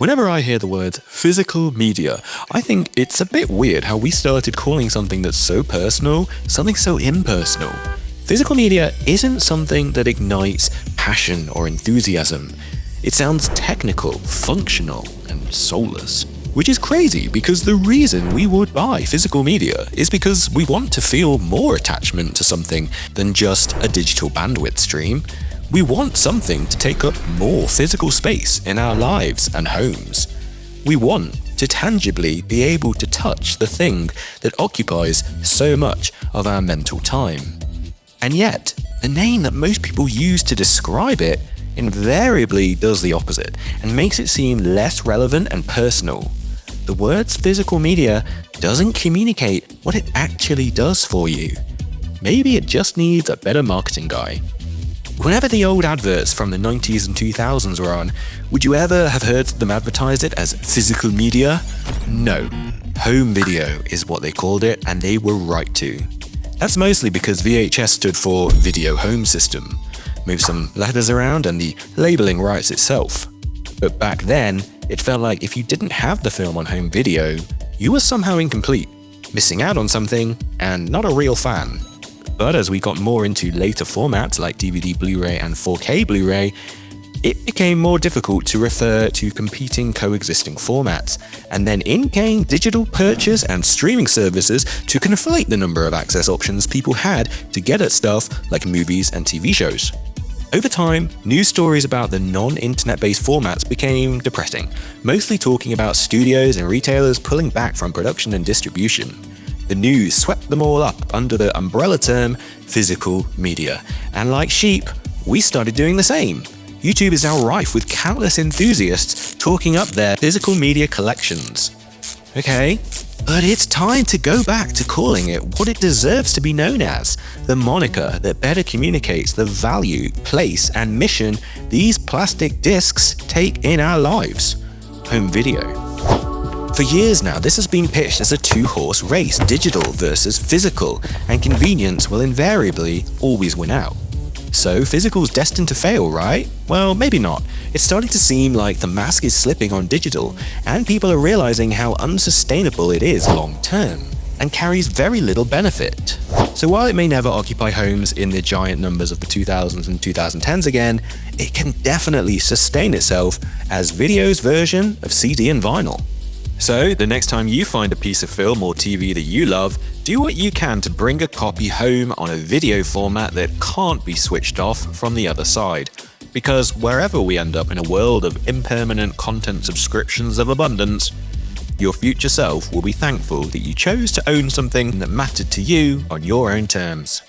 Whenever I hear the word physical media, I think it's a bit weird how we started calling something that's so personal, something so impersonal. Physical media isn't something that ignites passion or enthusiasm. It sounds technical, functional, and soulless. Which is crazy because the reason we would buy physical media is because we want to feel more attachment to something than just a digital bandwidth stream. We want something to take up more physical space in our lives and homes. We want to tangibly be able to touch the thing that occupies so much of our mental time. And yet, the name that most people use to describe it invariably does the opposite and makes it seem less relevant and personal. The words physical media doesn't communicate what it actually does for you. Maybe it just needs a better marketing guy. Whenever the old adverts from the 90s and 2000s were on, would you ever have heard them advertise it as physical media? No. Home video is what they called it, and they were right to. That's mostly because VHS stood for Video Home System. Move some letters around and the labeling writes itself. But back then, it felt like if you didn't have the film on home video, you were somehow incomplete, missing out on something, and not a real fan. But as we got more into later formats like DVD Blu-ray and 4K Blu-ray, it became more difficult to refer to competing coexisting formats, and then in came digital purchase and streaming services to conflate the number of access options people had to get at stuff like movies and TV shows. Over time, news stories about the non-internet-based formats became depressing, mostly talking about studios and retailers pulling back from production and distribution. The news swept them all up under the umbrella term physical media, and like sheep, we started doing the same. YouTube is now rife with countless enthusiasts talking up their physical media collections. Okay, but it's time to go back to calling it what it deserves to be known as, the moniker that better communicates the value, place, and mission these plastic discs take in our lives: home video. For years now, this has been pitched as a two-horse race, digital versus physical, and convenience will invariably always win out. So physical's destined to fail, right? Well, maybe not. It's starting to seem like the mask is slipping on digital, and people are realizing how unsustainable it is long-term, and carries very little benefit. So while it may never occupy homes in the giant numbers of the 2000s and 2010s again, it can definitely sustain itself as video's version of CD and vinyl. So, the next time you find a piece of film or TV that you love, do what you can to bring a copy home on a video format that can't be switched off from the other side. Because wherever we end up in a world of impermanent content subscriptions of abundance, your future self will be thankful that you chose to own something that mattered to you on your own terms.